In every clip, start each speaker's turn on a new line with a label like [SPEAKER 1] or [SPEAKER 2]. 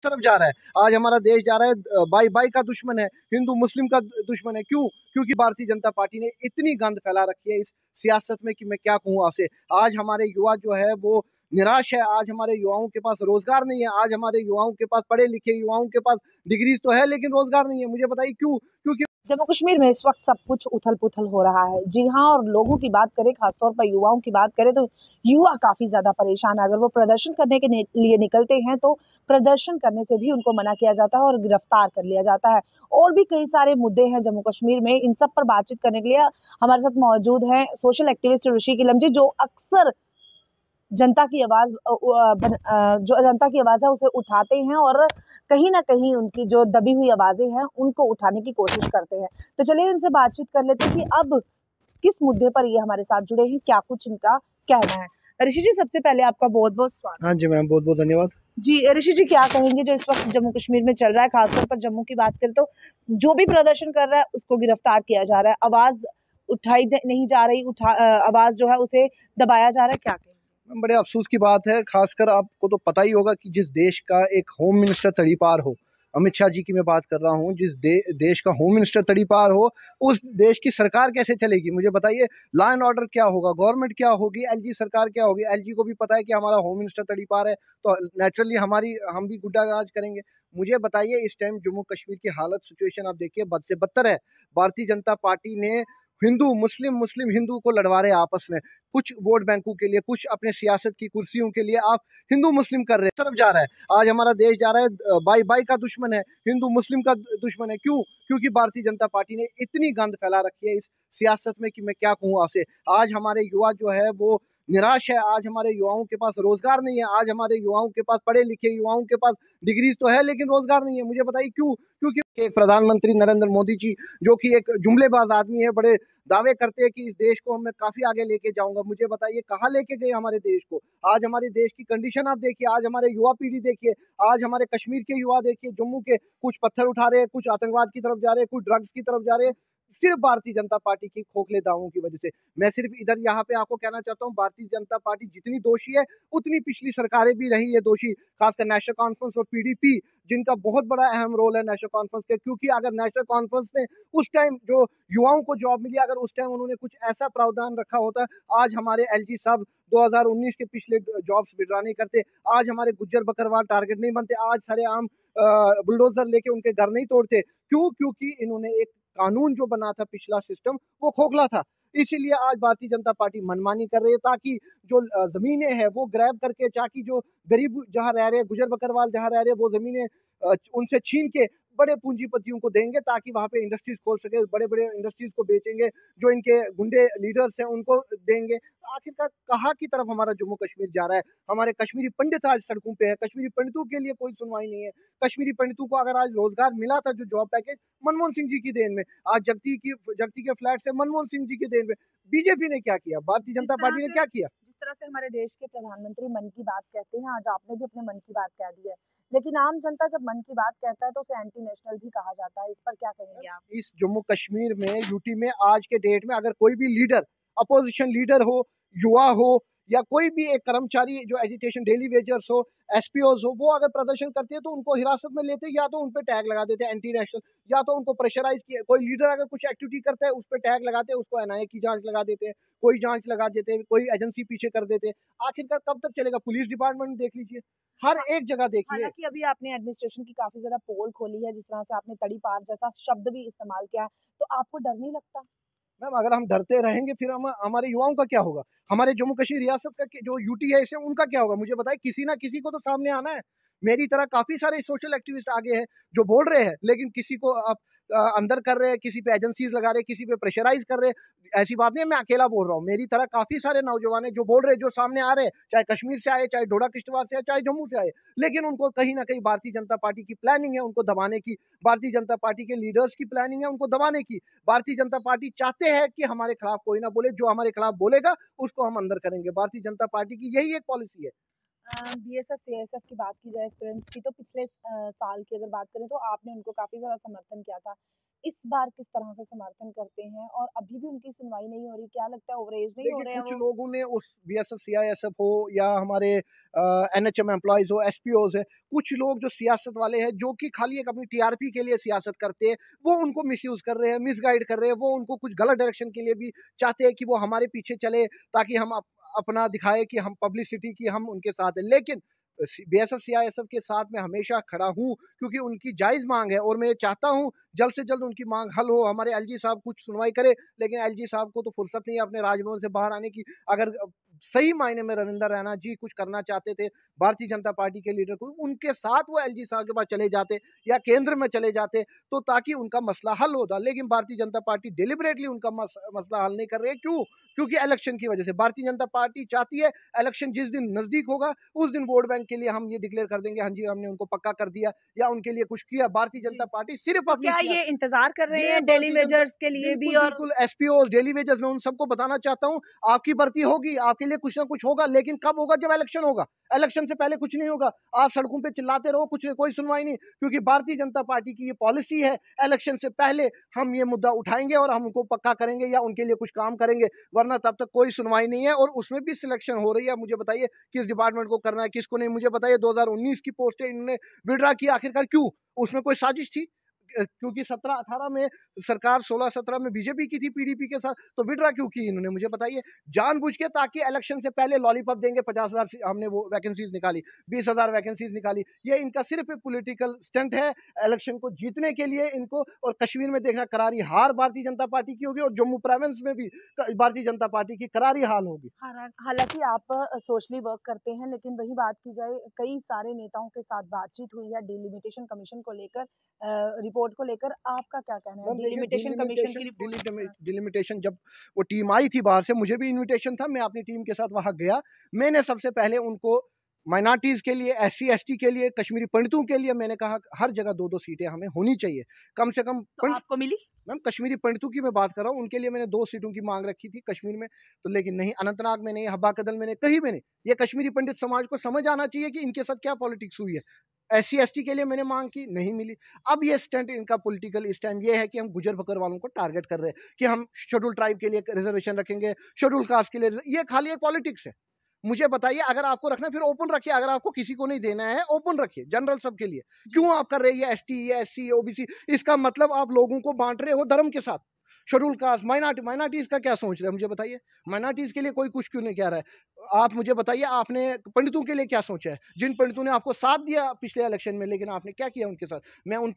[SPEAKER 1] तरफ जा रहा है। आज हमारा देश जा रहा है भाई भाई का दुश्मन है, हिंदू मुस्लिम का दुश्मन है। क्यों? क्योंकि भारतीय जनता पार्टी ने इतनी गंद फैला रखी है इस सियासत में कि मैं क्या कहूँ आपसे। आज हमारे युवा जो है वो निराश है। आज हमारे युवाओं के पास रोजगार नहीं है। आज हमारे युवाओं के पास, पढ़े लिखे युवाओं के पास डिग्रीज तो है लेकिन रोजगार नहीं है। मुझे बताइए क्यों? क्योंकि
[SPEAKER 2] जम्मू कश्मीर में इस वक्त सब कुछ उथल-पुथल हो रहा है। जी हाँ, और लोगों की बात करें, खासतौर पर युवाओं की बात करें तो युवा काफ़ी ज़्यादा परेशान है। अगर वो प्रदर्शन करने के लिए निकलते हैं तो प्रदर्शन करने से भी उनको मना किया जाता है और गिरफ्तार कर लिया जाता है। और भी कई सारे मुद्दे हैं जम्मू कश्मीर में, इन सब पर बातचीत करने के लिए हमारे साथ मौजूद हैं सोशल एक्टिविस्ट ऋषि किलम जी, जो अक्सर जनता की आवाज़ जो जनता की आवाज़ है उसे उठाते हैं और कहीं न कहीं उनकी जो दबी हुई आवाज़ें हैं उनको उठाने की कोशिश करते हैं। तो चलिए इनसे बातचीत कर लेते हैं कि अब किस मुद्दे पर ये हमारे साथ जुड़े हैं, क्या कुछ इनका कहना है। ऋषि जी, सबसे पहले आपका बहुत-बहुत स्वागत।
[SPEAKER 1] हाँ जी मैम, बहुत बहुत धन्यवाद।
[SPEAKER 2] जी, ऋषि जी, क्या कहेंगे जो इस वक़्त जम्मू कश्मीर में चल रहा है, ख़ासतौर पर जम्मू की बात करें तो जो भी प्रदर्शन कर रहा है उसको गिरफ्तार किया जा रहा है, आवाज़ उठाई नहीं जा रही, आवाज़ जो है उसे दबाया जा रहा है, क्या कहेंगे?
[SPEAKER 1] बड़े अफसोस की बात है, खासकर आपको तो पता ही होगा कि जिस देश का एक होम मिनिस्टर तड़ीपार हो, अमित शाह जी की मैं बात कर रहा हूँ, जिस देश का होम मिनिस्टर तड़ीपार हो, उस देश की सरकार कैसे चलेगी? मुझे बताइए, लॉ एंड ऑर्डर क्या होगा, गवर्नमेंट क्या होगी, एलजी सरकार क्या होगी? एलजी को भी पता है कि हमारा होम मिनिस्टर तड़ीपार है, तो नेचुरली हम भी गुंडाराज करेंगे। मुझे बताइए, इस टाइम जम्मू कश्मीर की हालत, सिचुएशन आप देखिए, बद से बदतर है। भारतीय जनता पार्टी ने हिंदू मुस्लिम, मुस्लिम हिंदू को लड़वा रहे आपस में, कुछ वोट बैंकों के लिए, कुछ अपने सियासत की कुर्सियों के लिए आप हिंदू मुस्लिम कर रहे हैं। तरफ जा रहा है। आज हमारा देश जा रहा है भाई भाई का दुश्मन है, हिंदू मुस्लिम का दुश्मन है। क्यों? क्योंकि भारतीय जनता पार्टी ने इतनी गंद फैला रखी है इस सियासत में कि मैं क्या कहूँ आपसे। आज हमारे युवा जो है वो निराश है। आज हमारे युवाओं के पास रोजगार नहीं है। आज हमारे युवाओं के पास, पढ़े लिखे युवाओं के पास डिग्रीज तो है लेकिन रोजगार नहीं है। मुझे बताइए क्यों? क्योंकि एक प्रधानमंत्री नरेंद्र मोदी जी, जो कि एक जुमलेबाज आदमी है, बड़े दावे करते हैं कि इस देश को मैं काफी आगे लेके जाऊंगा। मुझे बताइए कहाँ लेके गए हमारे देश को? आज हमारे देश की कंडीशन आप देखिए, आज हमारे युवा पीढ़ी देखिए, आज हमारे कश्मीर के युवा देखिए, जम्मू के कुछ पत्थर उठा रहे हैं, कुछ आतंकवाद की तरफ जा रहे हैं, कुछ ड्रग्स की तरफ जा रहे हैं, सिर्फ भारतीय जनता पार्टी की खोखले दावों की वजह से। मैं सिर्फ इधर यहाँ पे आपको कहना चाहता हूँ, भारतीय जनता पार्टी जितनी दोषी है उतनी पिछली सरकारें भी रही है दोषी, खासकर नेशनल कॉन्फ्रेंस और पीडीपी, जिनका बहुत बड़ा अहम रोल है नेशनल कॉन्फ्रेंस के। क्योंकि अगर नेशनल कॉन्फ्रेंस ने उस टाइम जो युवाओं को जॉब मिली, अगर उस टाइम उन्होंने कुछ ऐसा प्रावधान रखा होता, आज हमारे एलजी साहब 2019 के पिछले जॉब्स विड्रा नहीं करते, आज हमारे गुज्जर बकरवाल टारगेट नहीं बनते, आज सारे आम बुलडोजर लेके उनके घर नहीं तोड़ते। क्यों? क्योंकि इन्होंने एक कानून जो बना था, पिछला सिस्टम वो खोखला था। इसीलिए आज भारतीय जनता पार्टी मनमानी कर रही है, ताकि जो जमीनें हैं वो ग्रैब करके, ताकि जो गरीब जहाँ रह रहे हैं, गुजर बकरवाल जहाँ रह रहे हैं, वो जमीनें उनसे छीन के बड़े पूंजीपतियों को देंगे, ताकि वहां पे इंडस्ट्रीज खोल सके, बड़े बड़े इंडस्ट्रीज को बेचेंगे, जो इनके गुंडे लीडर्स हैं उनको देंगे। आखिरकार कहाँ की तरफ हमारा जम्मू कश्मीर जा रहा है? हमारे कश्मीरी पंडित आज सड़कों पे है, कश्मीरी पंडितों के लिए कोई सुनवाई नहीं है। कश्मीरी पंडितों को अगर आज रोजगार मिला था, जो जॉब पैकेज, मनमोहन सिंह जी की देन में, आज जगती के फ्लैट से मनमोहन सिंह जी की देन में। बीजेपी ने क्या किया? भारतीय जनता पार्टी ने क्या किया?
[SPEAKER 2] जिस तरह से हमारे देश के प्रधानमंत्री मन की बात कहते हैं, आज आपने भी अपने मन की बात कह दी है, लेकिन आम जनता जब मन की बात कहता है तो उसे एंटी नेशनल भी कहा जाता है। इस पर क्या कहेंगे आप?
[SPEAKER 1] इस जम्मू कश्मीर में, यूटी में, आज के डेट में अगर कोई भी लीडर, अपोजिशन लीडर हो, युवा हो, या कोई भी एक कर्मचारी जो एजुटेशन डेली वेजर्स हो, एसपीओज हो, वो अगर प्रदर्शन करते हैं तो उनको हिरासत में लेते, या तो उन पर टैग लगा देते हैं एंटी नेशनल, या तो उनको प्रेशराइज किया। कोई लीडर अगर कुछ एक्टिविटी करता है उस पर टैग लगाते हैं, उसको एनआईए की जांच लगा देते हैं, कोई जांच लगा देते हैं, कोई एजेंसी पीछे कर देते हैं। आखिरकार कब तक चलेगा? पुलिस डिपार्टमेंट देख लीजिए, हर एक जगह देखिए।
[SPEAKER 2] हालांकि अभी आपने एडमिनिस्ट्रेशन की काफी ज्यादा पोल खोली है, जिस तरह से आपने तड़ी पार जैसा शब्द भी इस्तेमाल किया है, तो आपको डर नहीं लगता?
[SPEAKER 1] मैम, अगर हम डरते रहेंगे फिर हम, हमारे युवाओं का क्या होगा? हमारे जम्मू कश्मीर रियासत का जो यूटी है, इसे उनका क्या होगा? मुझे बताइए, किसी ना किसी को तो सामने आना है। मेरी तरह काफी सारे सोशल एक्टिविस्ट आगे हैं जो बोल रहे हैं, लेकिन किसी को आप अंदर कर रहे हैं, किसी पे एजेंसीज लगा रहे हैं, किसी पे प्रेशराइज कर रहे हैं। ऐसी बात नहीं है मैं अकेला बोल रहा हूँ, मेरी तरह काफी सारे नौजवान हैं जो बोल रहे हैं, जो सामने आ रहे हैं, चाहे कश्मीर से आए, चाहे डोडा किश्तवाड़ से आए, चाहे जम्मू से आए, लेकिन उनको कहीं ना कहीं भारतीय जनता पार्टी की प्लानिंग है उनको दबाने की, भारतीय जनता पार्टी के लीडर्स की प्लानिंग है उनको दबाने की। भारतीय जनता पार्टी चाहते हैं कि हमारे खिलाफ कोई ना बोले, जो हमारे खिलाफ बोलेगा उसको हम अंदर करेंगे। भारतीय जनता पार्टी की यही एक पॉलिसी है।
[SPEAKER 2] बीएसएफ सीएसएफ की बात की जाए, स्टूडेंट्स की, तो पिछले साल की अगर बात करें तो आपने उनको काफी ज्यादा समर्थन किया था। इस बार किस तरह से समर्थन करते हैं और अभी भी उनकी सुनवाई नहीं हो रही? क्या लगता है ओवरेज नहीं हो
[SPEAKER 1] देखिए,
[SPEAKER 2] रहे हैं
[SPEAKER 1] कुछ
[SPEAKER 2] वो?
[SPEAKER 1] लोगों ने उस बीएसएफ, सीआईएसएफ हो या हमारे एनएचएम एम्प्लॉइज़ हो, एसपीओज़ हैं, कुछ लोग जो सियासत वाले हैं, जो कि खाली एक अपनी टीआरपी के लिए सियासत करते हैं, वो उनको मिसयूज़ कर रहे हैं, मिसगाइड कर रहे हैं, वो उनको कुछ गलत डायरेक्शन के लिए भी चाहते हैं कि वो हमारे पीछे चले, ताकि हम अपना दिखाएँ कि हम पब्लिसिटी की हम उनके साथ हैं। लेकिन बीएसएफ, सीआईएसएफ के साथ मैं हमेशा खड़ा हूँ, क्योंकि उनकी जायज़ माँग है और मैं चाहता हूँ जल्द से जल्द उनकी माँग हल हो। हमारे एलजी साहब कुछ सुनवाई करे, लेकिन एलजी साहब को तो फुर्सत नहीं है अपने राजभवन से बाहर आने की। अगर सही मायने में रविंदर रैना जी कुछ करना चाहते थे भारतीय जनता पार्टी के लीडर को, उनके साथ वो एलजी साहब के पास चले जाते या केंद्र में चले जाते, तो ताकि उनका मसला हल होता। लेकिन भारतीय जनता पार्टी डिलिबरेटली उनका मसला हल नहीं कर रही है। क्यों? क्योंकि इलेक्शन की वजह से भारतीय जनता पार्टी चाहती है इलेक्शन जिस दिन नजदीक होगा, उस दिन वोट बैंक के लिए हम ये डिक्लेयर कर देंगे, हाँ जी हमने उनको पक्का कर दिया या उनके लिए कुछ किया। भारतीय जनता
[SPEAKER 2] जी।
[SPEAKER 1] पार्टी सिर्फ
[SPEAKER 2] तो
[SPEAKER 1] अपनी
[SPEAKER 2] क्या ये इंतज़ार कर रहे
[SPEAKER 1] ये
[SPEAKER 2] हैं डेली
[SPEAKER 1] भारतीय जनता,
[SPEAKER 2] वेजर्स के लिए भी
[SPEAKER 1] बिल्कुल,
[SPEAKER 2] और
[SPEAKER 1] बिल्कुल एसपीओ, डेली वेजेस, मैं उन सबको बताना चाहता हूँ, आपकी भर्ती होगी, आपके लिए कुछ ना कुछ होगा, लेकिन कब होगा? जब इलेक्शन होगा। इलेक्शन से पहले कुछ नहीं होगा। आप सड़कों पे चिल्लाते रहो, कुछ कोई सुनवाई नहीं, क्योंकि भारतीय जनता पार्टी की ये पॉलिसी है, इलेक्शन से पहले हम ये मुद्दा उठाएँगे और हम उनको पक्का करेंगे या उनके लिए कुछ काम करेंगे, वरना तब तक कोई सुनवाई नहीं है। और उसमें भी सिलेक्शन हो रही है। मुझे बताइए किस डिपार्टमेंट को करना है, किसको नहीं? मुझे बताइए 2019 की पोस्टें इन्होंने विड्रा की, आखिरकार क्यों? उसमें कोई साजिश थी? क्योंकि 17-18 में सरकार, 16-17 में बीजेपी की थी पीडीपी के साथ, तो विड्रा क्यों की इन्होंने? मुझे बताइए। जानबूझ के, ताकि इलेक्शन से पहले लॉलीपॉप देंगे, 50,000 हमने वो वैकेंसीज निकाली, 20,000 वैकेंसीज निकाली। ये इनका सिर्फ एक पॉलिटिकल स्टंट है, इलेक्शन को जीतने के लिए इनको। और कश्मीर में देखना करारी हार भारतीय जनता पार्टी की होगी, और जम्मू प्रोविंस में भी भारतीय जनता पार्टी की करारी हाल होगी।
[SPEAKER 2] हालाँकि आप सोशली वर्क करते हैं, लेकिन वही बात की जाए, कई सारे नेताओं के साथ बातचीत हुई है डिलिमिटेशन कमीशन को लेकर, रिपोर्ट को लेकर आपका क्या कहना है?
[SPEAKER 1] मैम देखिए,
[SPEAKER 2] डिलिमिटेशन कमीशन की रिपोर्ट
[SPEAKER 1] डिलिमिटेशन जब वो टीम आई थी बाहर से, मुझे भी इनविटेशन था, मैं अपनी टीम के साथ वहाँ गया। मैंने सबसे पहले उनको माइनॉरिटीज़ के लिए, एससी एसटी के लिए, कश्मीरी पंडितों के लिए मैंने कहा हर जगह 2-2 सीटें हमें होनी चाहिए। कम से कम
[SPEAKER 2] तो आपको मिली?
[SPEAKER 1] मैम कश्मीरी पंडितों की मैं बात कर रहा हूँ, उनके लिए मैंने 2 सीटों की माँग रखी थी कश्मीर में, तो लेकिन नहीं, अनंतनाग में नहीं, हब्बा कदल में नहीं, कहीं भी नहीं। ये कश्मीरी पंडित समाज को समझ आना चाहिए कि इनके साथ क्या पॉलिटिक्स हुई है। एससी एसटी के लिए मैंने माँग की, नहीं मिली। अब ये स्टंट, इनका पॉलिटिकल स्टैंड ये है कि हम गुजर बकर वालों को टारगेट कर रहे हैं कि हम शेड्यूल ट्राइब के लिए रिजर्वेशन रखेंगे, शेड्यूल कास्ट के लिए ये खाली एक पॉलिटिक्स है। मुझे बताइए, अगर आपको रखना है फिर ओपन रखिए, अगर आपको किसी को नहीं देना है ओपन रखिए, जनरल सबके लिए। क्यों आप कर रहे हैं ये एसटी, ये एससी, ओबीसी? इसका मतलब आप लोगों को बांट रहे हो धर्म के साथ। शेड्यूल कास्ट, माइनॉरिटीज का क्या सोच रहे हैं? मुझे बताइए, माइनॉरिटीज के लिए कोई कुछ क्यों नहीं कह रहा है? आप मुझे बताइए, आपने पंडितों के लिए क्या सोचा है? जिन पंडितों ने आपको साथ दिया पिछले इलेक्शन में, लेकिन आपने क्या किया उनके साथ? मैं उन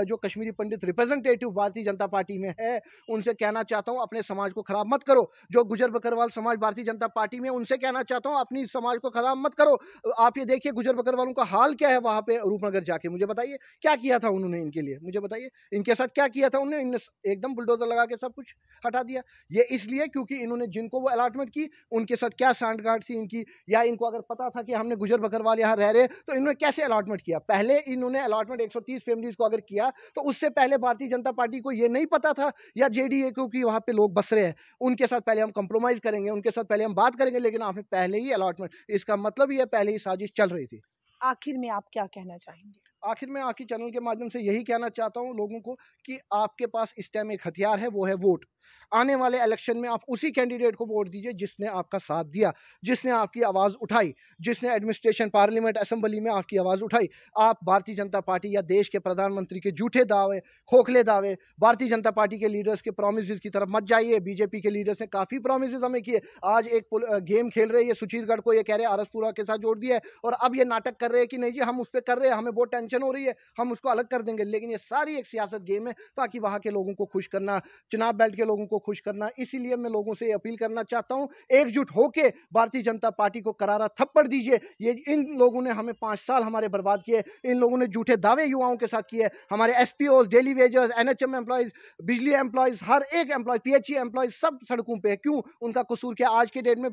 [SPEAKER 1] जो कश्मीरी पंडित रिप्रेजेंटेटिव भारतीय जनता पार्टी में है, उनसे कहना चाहता हूँ, अपने समाज को खराब मत करो। जो गुजर बकरवाल समाज भारतीय जनता पार्टी में, उनसे कहना चाहता हूँ, अपनी समाज को खराब मत करो। आप ये देखिए गुजर बकरवालों का हाल क्या है वहाँ पे रूपनगर जाके। मुझे बताइए क्या किया था उन्होंने इनके लिए? मुझे बताइए इनके साथ क्या किया था उन्होंने? एकदम बुलडोजर लगा के सब कुछ हटा दिया। ये इसलिए क्योंकि इन्होंने जिनको वो अलॉटमेंट की, उनके साथ क्या सांठगांठ थी इनकी, या इनको अगर पता था कि हमने गुजर बकरवाल यहाँ रह रहे, तो इन्होंने कैसे अलॉटमेंट किया? पहले इन्होंने अलॉटमेंट 130 फैमिलीज को अगर किया, तो उससे पहले भारतीय जनता पार्टी को ये नहीं पता था, या जेडीए को, कि वहाँ पे लोग बस रहे हैं, उनके साथ पहले हम कंप्रोमाइज करेंगे, उनके साथ पहले हम बात करेंगे, लेकिन आपने पहले ही अलॉटमेंट, इसका मतलब ये पहले ही साजिश चल रही थी।
[SPEAKER 2] आखिर में आप क्या कहना चाहेंगे?
[SPEAKER 1] आखिर में आपकी चैनल के माध्यम से यही कहना चाहता हूँ लोगों को कि आपके पास इस टाइम एक हथियार है, वो है वोट। आने वाले इलेक्शन में आप उसी कैंडिडेट को वोट दीजिए जिसने आपका साथ दिया, जिसने आपकी आवाज़ उठाई, जिसने एडमिनिस्ट्रेशन, पार्लियामेंट, असेंबली में आपकी आवाज़ उठाई। आप भारतीय जनता पार्टी या देश के प्रधानमंत्री के झूठे दावे, खोखले दावे, भारतीय जनता पार्टी के लीडर्स के प्रोमिस की तरफ मत जाइए। बीजेपी के लीडर्स ने काफ़ी प्रोमिस हमें किए। आज एक गेम खेल रहे हैं सुचीरगढ़ को, ये कह रहे हैं आरसपुरा के साथ जोड़ दिया है, और अब ये नाटक कर रहे हैं कि नहीं जी हम उस पर कर रहे हैं, हमें बहुत टेंशन हो रही है, हम उसको अलग कर देंगे। लेकिन ये सारी एक सियासत गेम है, ताकि वहाँ के लोगों को खुश करना, चुनाव बेल्ट के लोगों को खुश करना। इसीलिए मैं लोगों से अपील करना चाहता हूँ, एकजुट होके भारतीय जनता पार्टी को करारा थप्पड़ दीजिए। ये इन लोगों ने हमें 5 साल हमारे बर्बाद किए, इन लोगों ने झूठे दावे युवाओं के साथ किए। हमारे SPO, daily wagers, NHM employees, बिजली एम्प्लॉयज, हर एक एम्प्लॉय, पीएचई एम्प्लॉयज, सब सड़कों पे है। क्यों? उनका कसूर क्या? आज के डेट में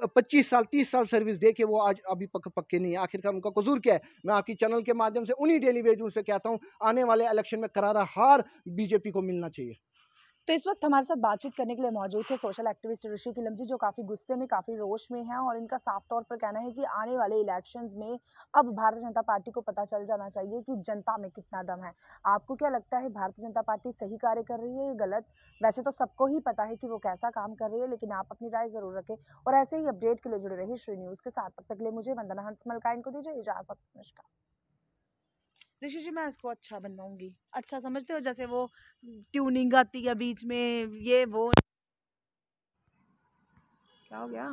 [SPEAKER 1] 25 साल, 30 साल सर्विस दे के वो आज अभी पक्के नहीं है। आखिरकार उनका कसूर क्या है? मैं आपकी चैनल के माध्यम से उन्हीं डेली वेजर्स से कहता हूँ, आने वाले इलेक्शन में करारा हार बीजेपी को मिलना चाहिए।
[SPEAKER 2] तो इस वक्त हमारे साथ बातचीत करने के लिए मौजूद थे सोशल एक्टिविस्ट ऋषि किलम जी, जो काफ़ी गुस्से में, काफ़ी रोष में हैं और इनका साफ तौर पर कहना है कि आने वाले इलेक्शंस में अब भारतीय जनता पार्टी को पता चल जाना चाहिए कि जनता में कितना दम है। आपको क्या लगता है, भारतीय जनता पार्टी सही कार्य कर रही है या गलत? वैसे तो सबको ही पता है कि वो कैसा काम कर रही है, लेकिन आप अपनी राय ज़रूर रखें और ऐसे ही अपडेट के लिए जुड़े रहिए श्री न्यूज़ के साथ। तब तक के लिए मुझे वंदना हंस मलकाइन को दीजिए इजाज़त। नमस्कार। ऋषि जी, मैं इसको अच्छा बनवाऊंगी। अच्छा समझते हो, जैसे वो ट्यूनिंग आती है बीच में, ये वो क्या हो गया?